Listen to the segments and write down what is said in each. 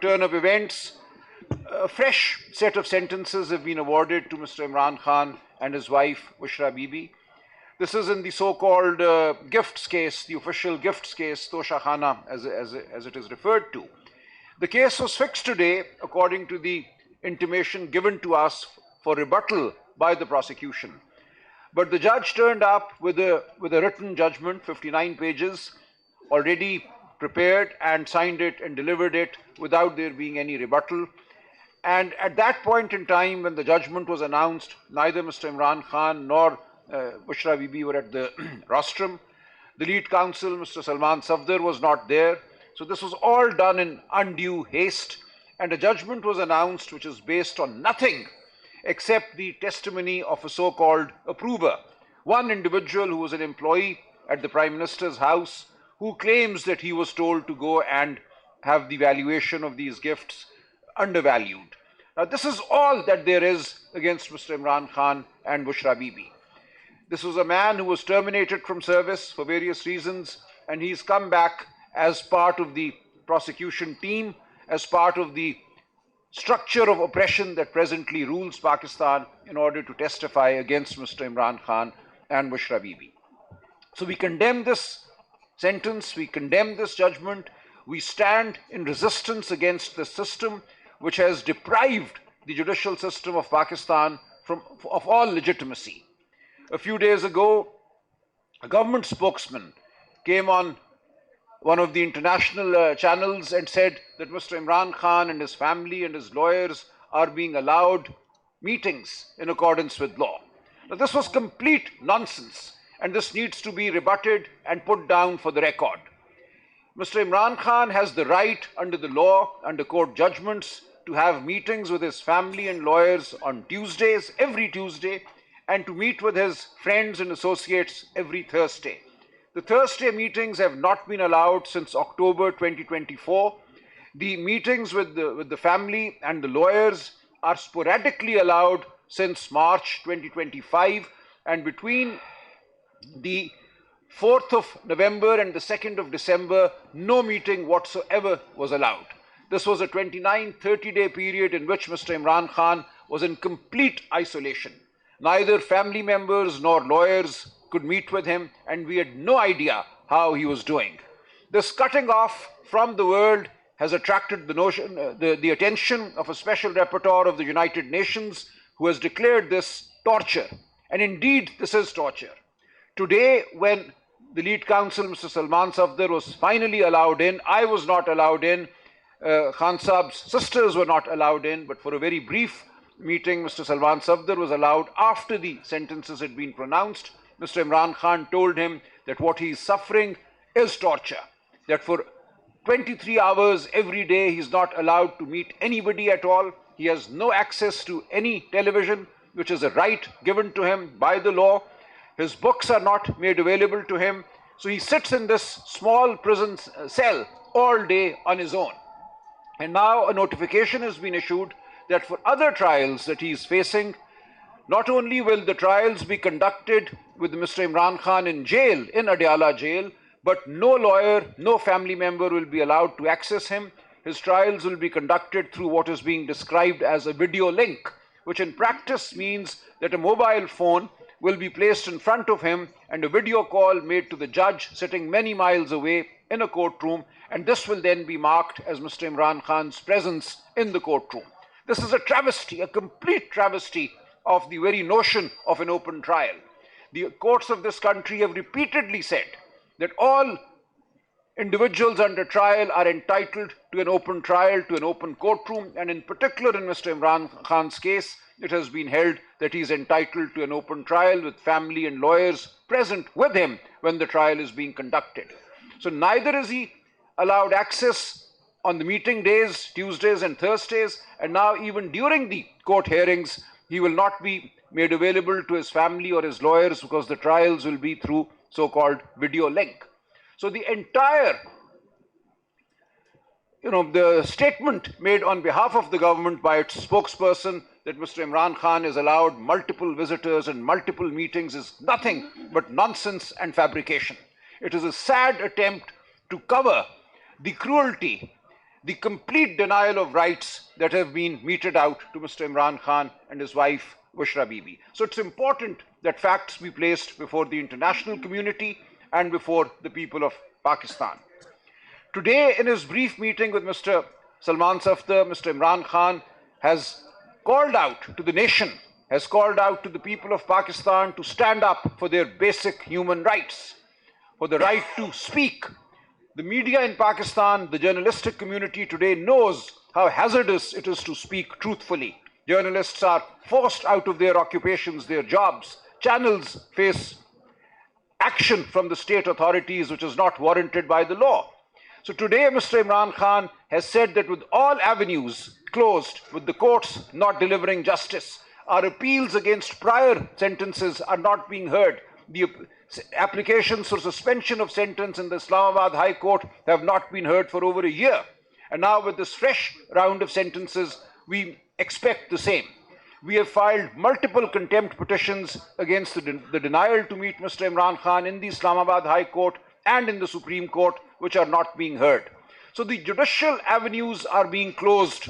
turn of events, a fresh set of sentences have been awarded to Mr. Imran Khan and his wife, Bushra Bibi. This is in the so-called gifts case, the official gifts case, Tosha Khana, as it is referred to. The case was fixed today, according to the intimation given to us for rebuttal by the prosecution. But the judge turned up with a written judgment, 59 pages, already prepared, and signed it and delivered it without there being any rebuttal. And at that point in time, when the judgment was announced, neither Mr. Imran Khan nor Bushra Bibi were at the rostrum. The lead counsel, Mr. Salman Safdar, was not there. So this was all done in undue haste, and a judgment was announced which is based on nothing except the testimony of a so-called approver, one individual who was an employee at the Prime Minister's house, who claims that he was told to go and have the valuation of these gifts undervalued. Now, this is all that there is against Mr. Imran Khan and Bushra Bibi. This was a man who was terminated from service for various reasons, and he's come back as part of the prosecution team, as part of the structure of oppression that presently rules Pakistan, in order to testify against Mr. Imran Khan and Bushra Bibi. So we condemn this sentence, we condemn this judgment, we stand in resistance against the system which has deprived the judicial system of Pakistan of all legitimacy. A few days ago, a government spokesman came on one of the international channels and said that Mr. Imran Khan and his family and his lawyers are being allowed meetings in accordance with law. Now, this was complete nonsense, and this needs to be rebutted and put down for the record. Mr. Imran Khan has the right under the law, under court judgments, to have meetings with his family and lawyers on Tuesdays, every Tuesday, and to meet with his friends and associates every Thursday. The Thursday meetings have not been allowed since October 2024. The meetings with the family and the lawyers are sporadically allowed since March 2025, and between the 4th of November and the 2nd of December, no meeting whatsoever was allowed. This was a 29-30-day period in which Mr. Imran Khan was in complete isolation. Neither family members nor lawyers could meet with him, and we had no idea how he was doing. This cutting off from the world has attracted the attention of a special rapporteur of the United Nations, who has declared this torture. And indeed, this is torture. Today, when the lead counsel, Mr. Salman Safdar, was finally allowed in, I was not allowed in, Khan Saab's sisters were not allowed in, but for a very brief meeting, Mr. Salman Safdar was allowed after the sentences had been pronounced. Mr. Imran Khan told him that what he is suffering is torture, that for 23 hours every day he is not allowed to meet anybody at all. He has no access to any television, which is a right given to him by the law. His books are not made available to him. So he sits in this small prison cell all day on his own. And now a notification has been issued that for other trials that he is facing, not only will the trials be conducted with Mr. Imran Khan in jail, in Adiala jail, but no lawyer, no family member will be allowed to access him. His trials will be conducted through what is being described as a video link, which in practice means that a mobile phone will be placed in front of him and a video call made to the judge sitting many miles away in a courtroom, and this will then be marked as Mr. Imran Khan's presence in the courtroom. This is a travesty, a complete travesty of the very notion of an open trial. The courts of this country have repeatedly said that all individuals under trial are entitled to an open trial, to an open courtroom, and in particular in Mr. Imran Khan's case, it has been held that he is entitled to an open trial with family and lawyers present with him when the trial is being conducted. So neither is he allowed access on the meeting days, Tuesdays and Thursdays, and now even during the court hearings, he will not be made available to his family or his lawyers because the trials will be through so-called video link. So the entire, the statement made on behalf of the government by its spokesperson that Mr. Imran Khan is allowed multiple visitors and multiple meetings is nothing but nonsense and fabrication. It is a sad attempt to cover the cruelty the complete denial of rights that have been meted out to Mr. Imran Khan and his wife, Bushra Bibi. So it's important that facts be placed before the international community and before the people of Pakistan. Today, in his brief meeting with Mr. Salman Safdar, Mr. Imran Khan has called out to the nation, has called out to the people of Pakistan to stand up for their basic human rights, for the right to speak. The media in Pakistan, the journalistic community today knows how hazardous it is to speak truthfully. Journalists are forced out of their occupations, their jobs. Channels face action from the state authorities which is not warranted by the law. So today, Mr. Imran Khan has said that with all avenues closed, with the courts not delivering justice, our appeals against prior sentences are not being heard. The applications for suspension of sentence in the Islamabad High Court have not been heard for over a year. And now with this fresh round of sentences, we expect the same. We have filed multiple contempt petitions against the denial to meet Mr. Imran Khan in the Islamabad High Court and in the Supreme Court, which are not being heard. So the judicial avenues are being closed.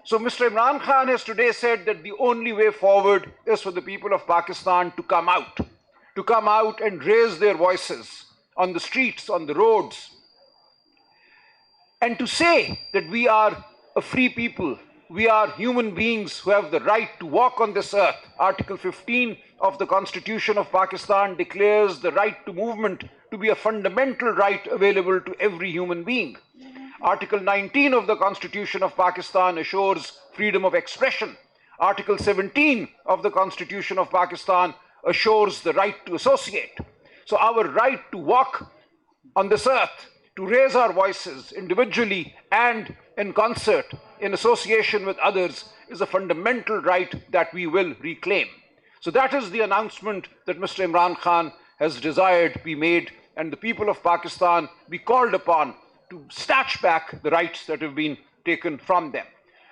So Mr. Imran Khan has today said that the only way forward is for the people of Pakistan to come out and raise their voices on the streets, on the roads, and to say that we are a free people, we are human beings who have the right to walk on this earth. Article 15 of the Constitution of Pakistan declares the right to movement to be a fundamental right available to every human being. Article 19 of the Constitution of Pakistan assures freedom of expression. Article 17 of the Constitution of Pakistan assures the right to associate. So our right to walk on this earth, to raise our voices individually and in concert, in association with others, is a fundamental right that we will reclaim. So that is the announcement that Mr. Imran Khan has desired be made, and the people of Pakistan be called upon to snatch back the rights that have been taken from them.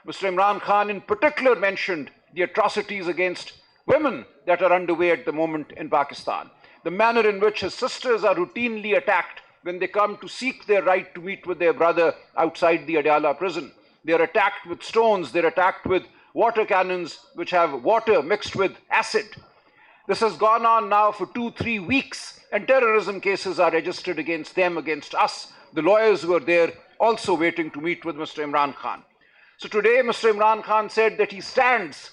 Mr. Imran Khan in particular mentioned the atrocities against women that are underway at the moment in Pakistan, the manner in which his sisters are routinely attacked when they come to seek their right to meet with their brother outside the Adiala prison. They are attacked with stones, they're attacked with water cannons which have water mixed with acid. This has gone on now for 2-3 weeks, and terrorism cases are registered against them, against us, the lawyers who are there also waiting to meet with Mr. Imran Khan. So today Mr. Imran Khan said that he stands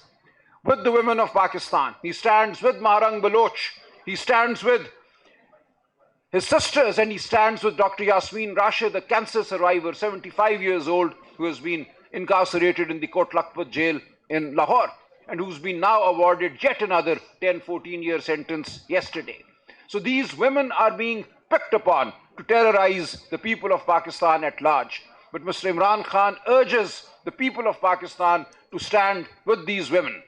with the women of Pakistan. He stands with Maharang Baloch. He stands with his sisters, and he stands with Dr. Yasmeen Rashid, a cancer survivor, 75 years old, who has been incarcerated in the Kot Lakhpat jail in Lahore, and who's been now awarded yet another 10-14-year sentence yesterday. So these women are being picked upon to terrorize the people of Pakistan at large. But Mr. Imran Khan urges the people of Pakistan to stand with these women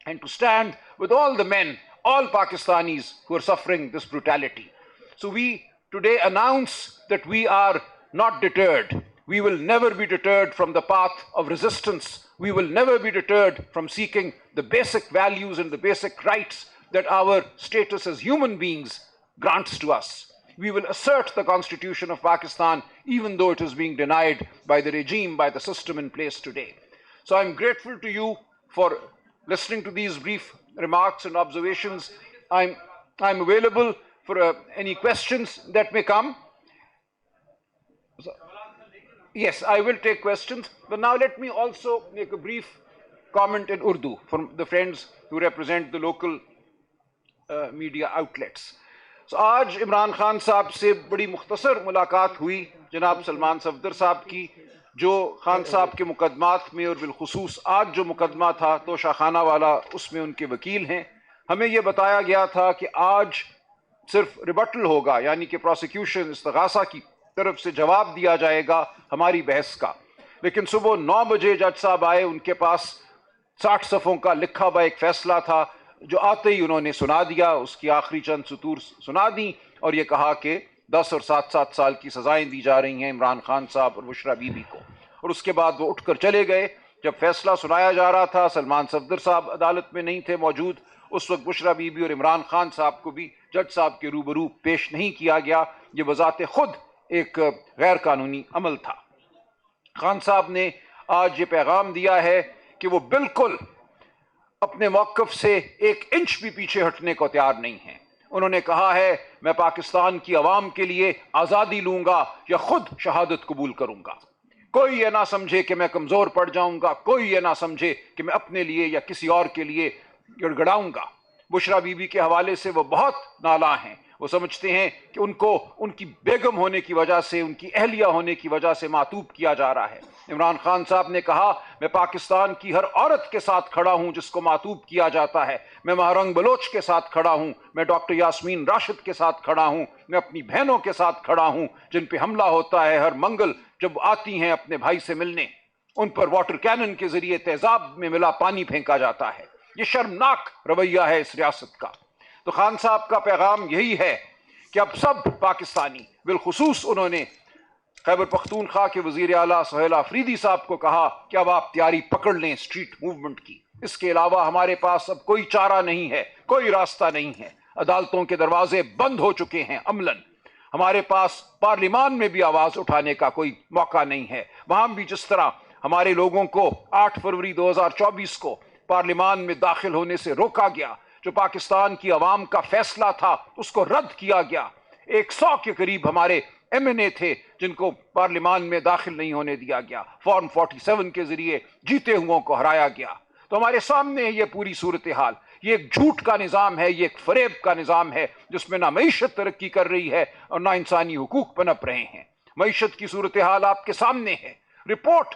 and to stand with all the men, all Pakistanis who are suffering this brutality. So we today announce that we are not deterred. We will never be deterred from the path of resistance. We will never be deterred from seeking the basic values and the basic rights that our status as human beings grants to us. We will assert the Constitution of Pakistan even though it is being denied by the regime, by the system in place today. So I'm grateful to you for listening to these brief remarks and observations. I'm available for any questions that may come. Yes, I will take questions, but now let me also make a brief comment in Urdu from the friends who represent the local media outlets. So आज इमरान खान साहब से बड़ी मुख्तसर मुलाकात हुई जनाब सलमान सफदर साहब की, जो खान साहब के मुकदमात में और बिलखुसूस आज जो मुकदमा था तोशाखाना वाला, उसमें उनके वकील हैं. हमें यह बताया गया था कि आज सिर्फ रिबटल होगा, यानी कि प्रोसिक्यूशन इस्तगासा की तरफ से जवाब दिया जाएगा हमारी बहस का. लेकिन सुबह 9 बजे जज साहब आए, उनके पास 60 सफ़ों का लिखा हुआ एक फैसला था जो आते ही उन्होंने सुना दिया. उसकी आखिरी चंद सतूर सुना दी और ये कहा कि 10 और 7 साल की सजाएं दी जा रही हैं इमरान खान साहब और बुशरा बीबी को. और उसके बाद वो उठकर चले गए. जब फैसला सुनाया जा रहा था, सलमान सफदर साहब अदालत में नहीं थे मौजूद. उस वक्त बुशरा बीबी और इमरान खान साहब को भी जज साहब के रूबरू पेश नहीं किया गया. ये बजाते खुद एक गैर कानूनी अमल था. خان صاحب نے آج یہ پیغام دیا ہے کہ وہ بالکل اپنے موقف سے ایک انچ بھی پیچھے ہٹنے کو تیار نہیں ہیں. انہوں نے کہا ہے میں پاکستان کی عوام کے لیے آزادی لوں گا یا خود شہادت قبول کروں گا. کوئی یہ نہ سمجھے کہ میں کمزور پڑ جاؤں گا، کوئی یہ نہ سمجھے کہ میں اپنے لیے یا کسی اور کے لیے گڑگڑاؤں گا. بشرا بی بی کے حوالے سے وہ بہت نالاں ہیں. وہ سمجھتے ہیں کہ ان کو ان کی بیگم ہونے کی وجہ سے، ان کی اہلیہ ہونے کی وجہ سے معطوب کیا جا رہا ہے. عمران خان صاحب نے کہا میں پاکستان کی ہر عورت کے ساتھ کھڑا ہوں جس کو معطوب کیا جاتا ہے. میں مہرنگ بلوچ کے ساتھ کھڑا ہوں، میں ڈاکٹر یاسمین راشد کے ساتھ کھڑا ہوں، میں اپنی بہنوں کے ساتھ کھڑا ہوں جن پہ حملہ ہوتا ہے ہر منگل جب آتی ہیں اپنے بھائی سے ملنے. ان پر واٹر کینن کے ذریعے تیزاب میں ملا پانی پھینکا جاتا ہے. یہ شرمناک رویہ ہے اس ریاست کا. تو خان صاحب کا پیغام یہی ہے کہ اب سب پاکستانی، بالخصوص انہوں نے خیبر پختونخوا کے وزیر اعلیٰ سہیل آفریدی صاحب کو کہا کہ اب آپ تیاری پکڑ لیں اسٹریٹ موومنٹ کی. اس کے علاوہ ہمارے پاس اب کوئی چارہ نہیں ہے، کوئی راستہ نہیں ہے. عدالتوں کے دروازے بند ہو چکے ہیں عملاً. ہمارے پاس پارلیمان میں بھی آواز اٹھانے کا کوئی موقع نہیں ہے. وہاں بھی جس طرح ہمارے لوگوں کو 8 فروری 2024 کو پارلیمان میں داخل ہونے سے روکا گیا، جو پاکستان کی عوام کا فیصلہ تھا اس کو رد کیا گیا. 100 کے قریب ہمارے ایم این اے تھے جن کو پارلیمان میں داخل نہیں ہونے دیا گیا. فارم 47 کے ذریعے جیتے ہوئوں کو ہرایا گیا. تو ہمارے سامنے ہے یہ پوری صورتحال. یہ ایک جھوٹ کا نظام ہے، یہ ایک فریب کا نظام ہے جس میں نہ معیشت ترقی کر رہی ہے اور نہ انسانی حقوق پنپ رہے ہیں. معیشت کی صورتحال آپ کے سامنے ہے. رپورٹ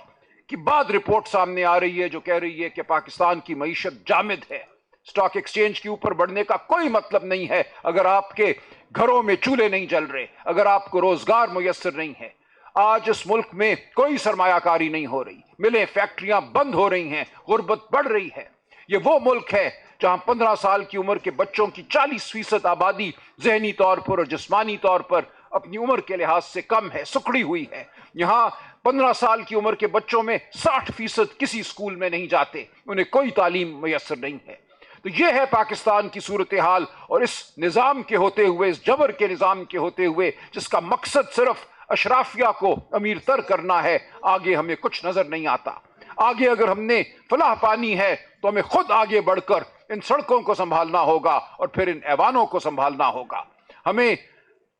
کی بعد رپورٹ سامنے آ رہی ہے جو کہہ رہی ہے کہ پاکستان کی معیشت جامد ہے. سٹاک ایکسچینج کے اوپر بڑھنے کا کوئی مطلب نہیں ہے اگر آپ کے گھروں میں چولہے نہیں جل رہے، اگر آپ کو روزگار میسر نہیں ہے. آج اس ملک میں کوئی سرمایہ کاری نہیں ہو رہی، ملیں فیکٹریاں بند ہو رہی ہیں، غربت بڑھ رہی ہے. یہ وہ ملک ہے جہاں 15 سال کی عمر کے بچوں کی 40% آبادی ذہنی طور پر اور جسمانی طور پر اپنی عمر کے لحاظ سے کم ہے، سکڑی ہوئی ہے. یہاں 15 سال کی عمر کے بچوں میں 60% کسی اسکول میں نہیں جاتے، انہیں کوئی تعلیم میسر نہیں ہے. تو یہ ہے پاکستان کی صورتحال. اور اس نظام کے ہوتے ہوئے، اس جبر کے نظام کے ہوتے ہوئے جس کا مقصد صرف اشرافیہ کو امیر تر کرنا ہے، آگے ہمیں کچھ نظر نہیں آتا. آگے اگر ہم نے فلاح پانی ہے تو ہمیں خود آگے بڑھ کر ان سڑکوں کو سنبھالنا ہوگا اور پھر ان ایوانوں کو سنبھالنا ہوگا. ہمیں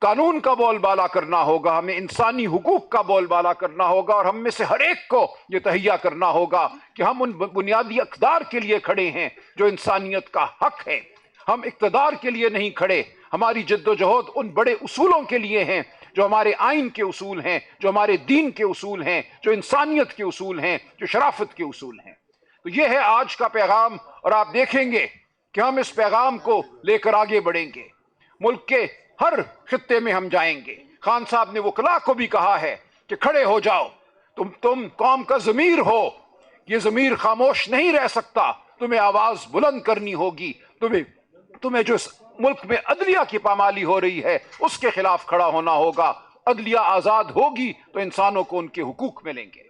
قانون کا بول بالا کرنا ہوگا، ہمیں انسانی حقوق کا بول بالا کرنا ہوگا، اور ہم میں سے ہر ایک کو یہ تہیہ کرنا ہوگا کہ ہم ان بنیادی اقدار کے لیے کھڑے ہیں جو انسانیت کا حق ہے. ہم اقتدار کے لیے نہیں کھڑے. ہماری جد و جہد ان بڑے اصولوں کے لیے ہیں جو ہمارے آئین کے اصول ہیں، جو ہمارے دین کے اصول ہیں، جو انسانیت کے اصول ہیں، جو شرافت کے اصول ہیں. تو یہ ہے آج کا پیغام، اور آپ دیکھیں گے کہ ہم اس پیغام کو لے کر آگے بڑھیں گے. ملک کے ہر خطے میں ہم جائیں گے. خان صاحب نے وکلاء کو بھی کہا ہے کہ کھڑے ہو جاؤ، تم قوم کا ضمیر ہو، یہ ضمیر خاموش نہیں رہ سکتا، تمہیں آواز بلند کرنی ہوگی. تمہیں جو اس ملک میں عدلیہ کی پامالی ہو رہی ہے اس کے خلاف کھڑا ہونا ہوگا. عدلیہ آزاد ہوگی تو انسانوں کو ان کے حقوق ملیں گے.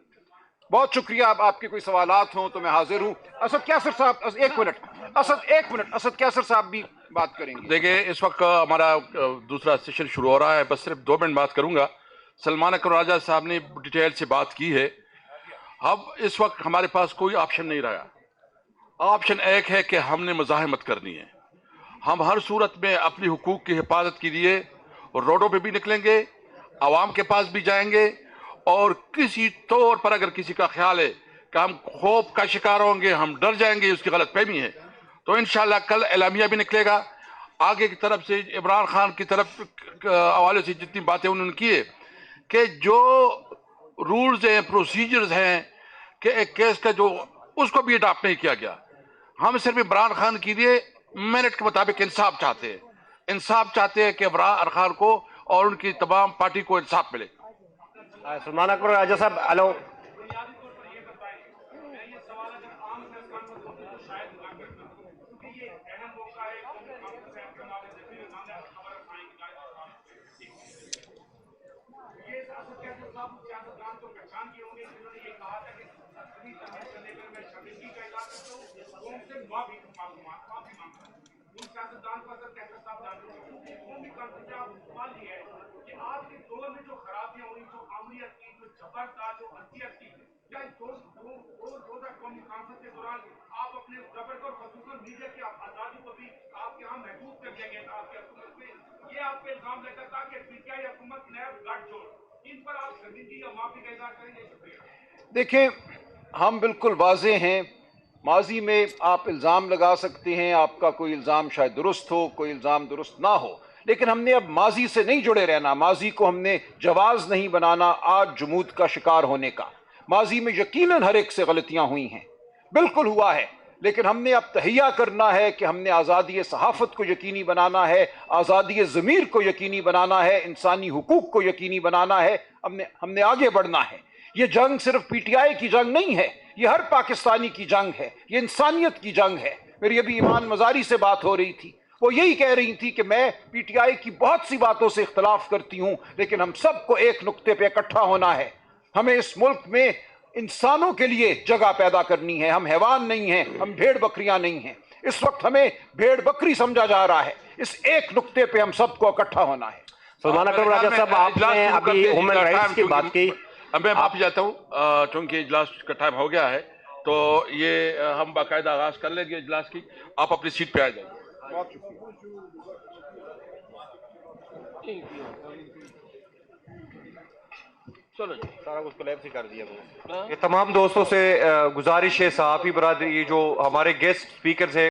بہت شکریہ. اب آپ کے کوئی سوالات ہوں تو میں حاضر ہوں. اسد کیسر صاحب ایک منٹ، اسد کیسر صاحب بھی بات کریں گے. دیکھیں اس وقت ہمارا دوسرا سیشن شروع ہو رہا ہے، بس صرف 2 منٹ بات کروں گا. سلمان اکرم راجہ صاحب نے ڈیٹیل سے بات کی ہے. اب اس وقت ہمارے پاس کوئی آپشن نہیں رہا. آپشن ایک ہے کہ ہم نے مزاحمت کرنی ہے. ہم ہر صورت میں اپنی حقوق کی حفاظت کے لیے روڈوں پہ بھی نکلیں گے، عوام کے پاس بھی جائیں گے، اور کسی طور پر اگر کسی کا خیال ہے کہ ہم خوف کا شکار ہوں گے، ہم ڈر جائیں گے، اس کی غلط فہمی ہے، تو انشاءاللہ کل اعلامیہ بھی نکلے گا. آگے کی طرف سے عمران خان کی طرف حوالے سے جتنی باتیں انہوں نے کی ہے کہ جو رولز ہیں، پروسیجرز ہیں کہ ایک کیس کا جو اس کو بھی اڈاپٹ نہیں کیا گیا. ہم صرف عمران خان کے لیے میرٹ کے مطابق انصاف چاہتے ہیں. انصاف چاہتے ہیں کہ عمران خان کو اور ان کی تمام پارٹی کو انصاف ملے. سلمان اکرم راجہ صاحب ہلو. دیکھیں ہم بالکل واضح ہیں. ماضی میں آپ الزام لگا سکتے ہیں, آپ کا کوئی الزام شاید درست ہو, کوئی الزام درست نہ ہو, لیکن ہم نے اب ماضی سے نہیں جڑے رہنا. ماضی کو ہم نے جواز نہیں بنانا آج جمود کا شکار ہونے کا. ماضی میں یقیناً ہر ایک سے غلطیاں ہوئی ہیں, بالکل ہوا ہے, لیکن ہم نے اب تہیہ کرنا ہے کہ ہم نے آزادی صحافت کو یقینی بنانا ہے, آزادی ضمیر کو یقینی بنانا ہے, انسانی حقوق کو یقینی بنانا ہے. ہم نے آگے بڑھنا ہے. یہ جنگ صرف پی ٹی آئی کی جنگ نہیں ہے, یہ ہر پاکستانی کی جنگ ہے, یہ انسانیت کی جنگ ہے. میری ابھی ایمان مزاری سے بات ہو رہی تھی, وہ یہی کہہ رہی تھی کہ میں پی ٹی آئی کی بہت سی باتوں سے اختلاف کرتی ہوں, لیکن ہم سب کو ایک نقطے پہ اکٹھا ہونا ہے. ہمیں اس ملک میں انسانوں کے لیے جگہ پیدا کرنی ہے. ہم حیوان نہیں ہیں, ہم بھیڑ بکریاں نہیں ہیں. اس وقت ہمیں بھیڑ بکری سمجھا جا رہا ہے. اس ایک نقطے پہ ہم سب کو اکٹھا ہونا ہے. سلمان اکرم راجہ صاحب, آپ نے ابھی ہیومن رائٹس کی بات کی. اب میں معافی چاہتا ہوں, چونکہ اجلاس کا ٹائم ہو گیا ہے, تو یہ ہم باقاعدہ آغاز کر لیں گے اجلاس کی. آپ اپنی سیٹ پہ آ جائیں. چلو جی, سارا کچھ کلیپس ہی کر دیا. یہ تمام دوستوں سے گزارش ہے, صحافی برادری, یہ جو ہمارے گیسٹ اسپیکرز ہیں